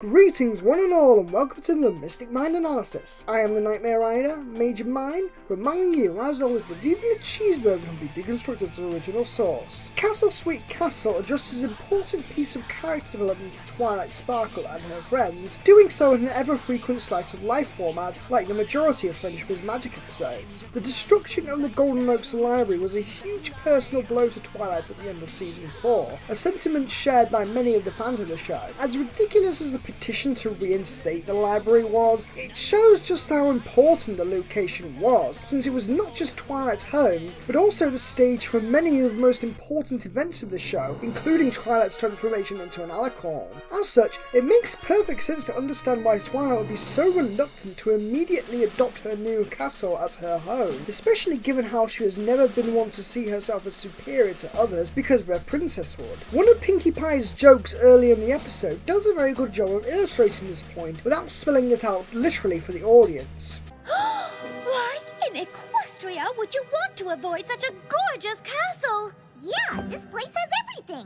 Greetings one and all, and welcome to the Mystic Mind Analysis. I am the Nightmare Rider, Major Mind, reminding you, as always, that even a cheeseburger can be deconstructed to the original source. Castle Sweet Castle addresses an important piece of character development for Twilight Sparkle and her friends, doing so in an ever-frequent slice of life format like the majority of Friendship is Magic episodes. The destruction of the Golden Oaks Library was a huge personal blow to Twilight at the end of Season 4, a sentiment shared by many of the fans of the show. As ridiculous as the petition to reinstate the library was, it shows just how important the location was, since it was not just Twilight's home, but also the stage for many of the most important events of the show, including Twilight's transformation into an alicorn. As such, it makes perfect sense to understand why Twilight would be so reluctant to immediately adopt her new castle as her home, especially given how she has never been one to see herself as superior to others because of her princess would. One of Pinkie Pie's jokes early in the episode does a very good job of illustrating this point without spelling it out literally for the audience. Why in Equestria would you want to avoid such a gorgeous castle? Yeah, this place has everything.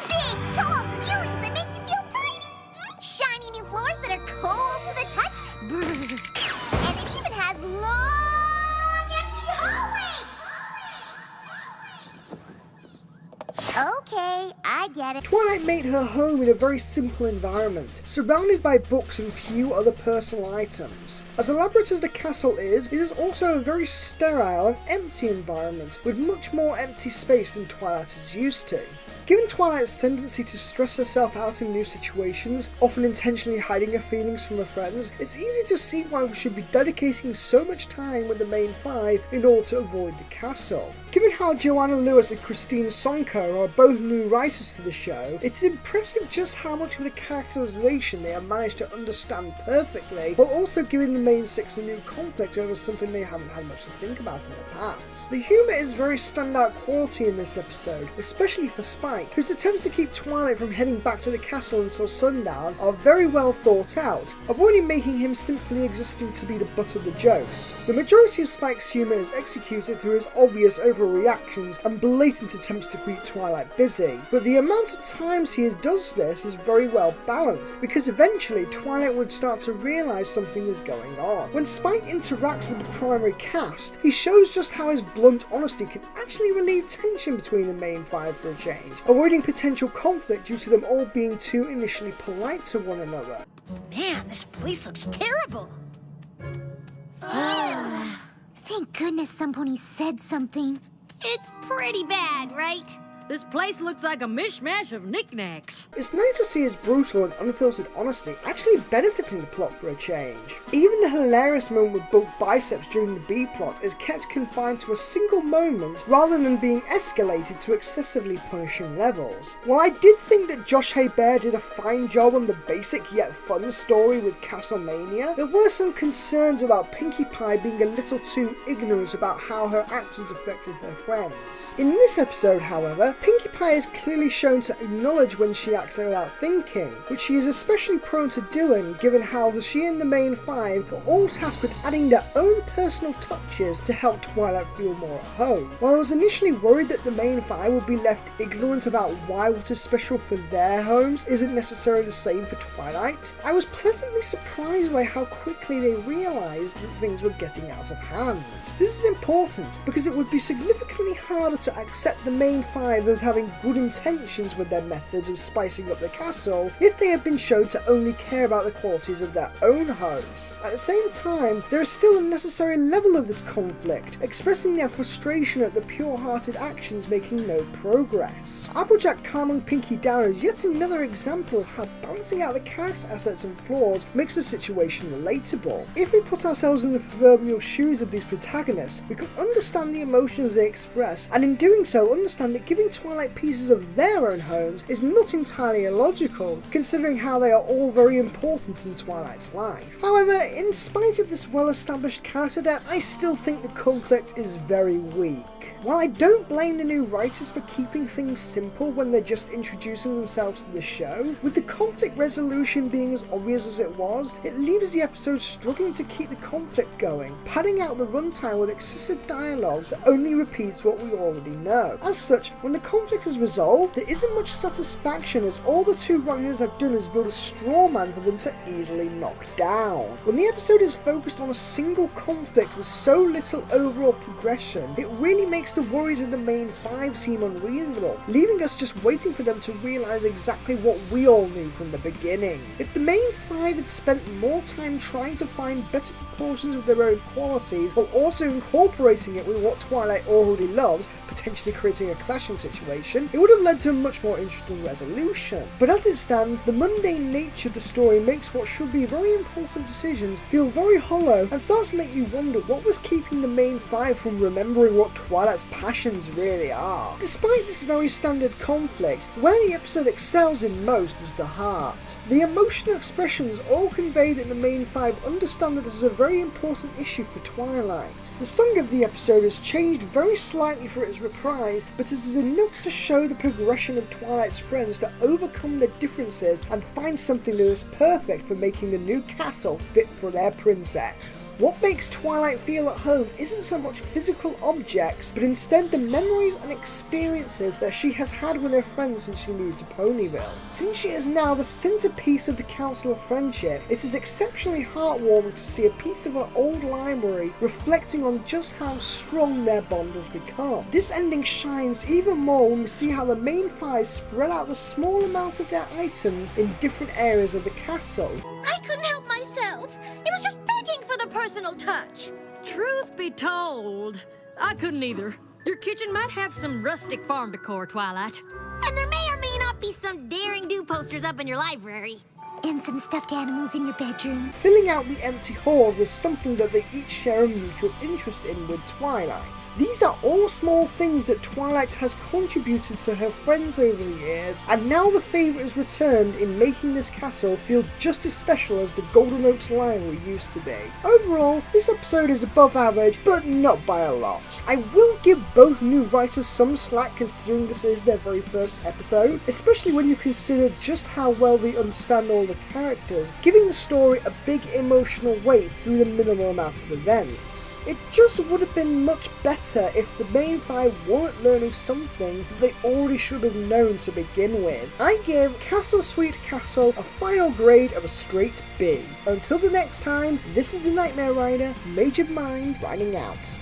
Big, tall ceilings that make you feel tiny. Shiny new floors that are cold to the touch. And it even has long, empty hallways. Okay, I get it. Twilight made her home in a very simple environment, surrounded by books and few other personal items. As elaborate as the castle is, it is also a very sterile and empty environment, with much more empty space than Twilight is used to. Given Twilight's tendency to stress herself out in new situations, often intentionally hiding her feelings from her friends, it's easy to see why we should be dedicating so much time with the main five in order to avoid the castle. Given how Joanna Lewis and Christine Sonko are both new writers to the show, it's impressive just how much of the characterization they have managed to understand perfectly, while also giving the main six a new conflict over something they haven't had much to think about in the past. The humour is very standout quality in this episode, especially for Spike, whose attempts to keep Twilight from heading back to the castle until sundown are very well thought out, avoiding making him simply existing to be the butt of the jokes. The majority of Spike's humour is executed through his obvious overreactions and blatant attempts to keep Twilight busy, but the amount of times he does this is very well balanced, because eventually Twilight would start to realise something was going on. When Spike interacts with the primary cast, he shows just how his blunt honesty can actually relieve tension between the main five for a change, avoiding potential conflict due to them all being too initially polite to one another. Man, this place looks terrible. Thank goodness Sunpony said something. It's pretty bad, right? This place looks like a mishmash of knickknacks. It's nice to see his brutal and unfiltered honesty actually benefiting the plot for a change. Even the hilarious moment with bulk biceps during the B-plot is kept confined to a single moment rather than being escalated to excessively punishing levels. While I did think that Josh Haber did a fine job on the basic yet fun story with Castlemania, there were some concerns about Pinkie Pie being a little too ignorant about how her actions affected her friends. In this episode, however, Pinkie Pie is clearly shown to acknowledge when she acts without thinking, which she is especially prone to doing given how she and the main five are all tasked with adding their own personal touches to help Twilight feel more at home. While I was initially worried that the main five would be left ignorant about why what is special for their homes isn't necessarily the same for Twilight, I was pleasantly surprised by how quickly they realised that things were getting out of hand. This is important because it would be significantly harder to accept the main five as having good intentions with their methods of spicing up the castle if they had been shown to only care about the qualities of their own homes. At the same time, there is still a necessary level of this conflict, expressing their frustration at the pure-hearted actions making no progress. Applejack calming Pinkie down is yet another example of how balancing out the character assets and flaws makes the situation relatable. If we put ourselves in the proverbial shoes of these protagonists, we can understand the emotions they express, and in doing so understand that giving Twilight pieces of their own homes is not entirely illogical, considering how they are all very important in Twilight's life. However, in spite of this well-established character depth, I still think the conflict is very weak. While I don't blame the new writers for keeping things simple when they're just introducing themselves to the show, with the conflict resolution being as obvious as it was, it leaves the episode struggling to keep the conflict going, padding out the runtime with excessive dialogue that only repeats what we already know. As such, when the conflict is resolved, there isn't much satisfaction as all the two writers have done is build a straw man for them to easily knock down. When the episode is focused on a single conflict with so little overall progression, it really makes the worries in the main five seem unreasonable, leaving us just waiting for them to realise exactly what we all knew from the beginning. If the main five had spent more time trying to find better proportions of their own qualities while also incorporating it with what Twilight already loves, potentially creating a clashing situation, it would have led to a much more interesting resolution. But as it stands, the mundane nature of the story makes what should be very important decisions feel very hollow and starts to make you wonder what was keeping the main five from remembering what Twilight's passions really are. Despite this very standard conflict, where the episode excels in most is the heart. The emotional expressions all convey that the main five understand that this is a very important issue for Twilight. The song of the episode has changed very slightly for its reprise, but it is enough to show the progression of Twilight's friends to overcome their differences and find something that is perfect for making the new castle fit for their princess. What makes Twilight feel at home isn't so much physical objects, but instead the memories and experiences that she has had with her friends since she moved to Ponyville. Since she is now the centerpiece of the Council of Friendship, it is exceptionally heartwarming to see a piece of her old library reflecting on just how strong their bond has become. This ending shines even more when we see how the main five spread out the small amounts of their items in different areas of the castle. I couldn't help myself. It was just begging for the personal touch. Truth be told, I couldn't either. Your kitchen might have some rustic farm decor, Twilight. And there may or may not be some daring do posters up in your library. And some stuffed animals in your bedroom. Filling out the empty halls was something that they each share a mutual interest in with Twilight. These are all small things that Twilight has contributed to her friends over the years, and now the favour is returned in making this castle feel just as special as the Golden Oaks Library used to be. Overall, this episode is above average, but not by a lot. I will give both new writers some slack considering this is their very first episode, especially when you consider just how well they understand all the characters, giving the story a big emotional weight through the minimal amount of events. It just would have been much better if the main five weren't learning something that they already should have known to begin with. I give Castle Sweet Castle a final grade of a straight B. Until the next time, this is the Nightmare Rider, Major Mind, writing out.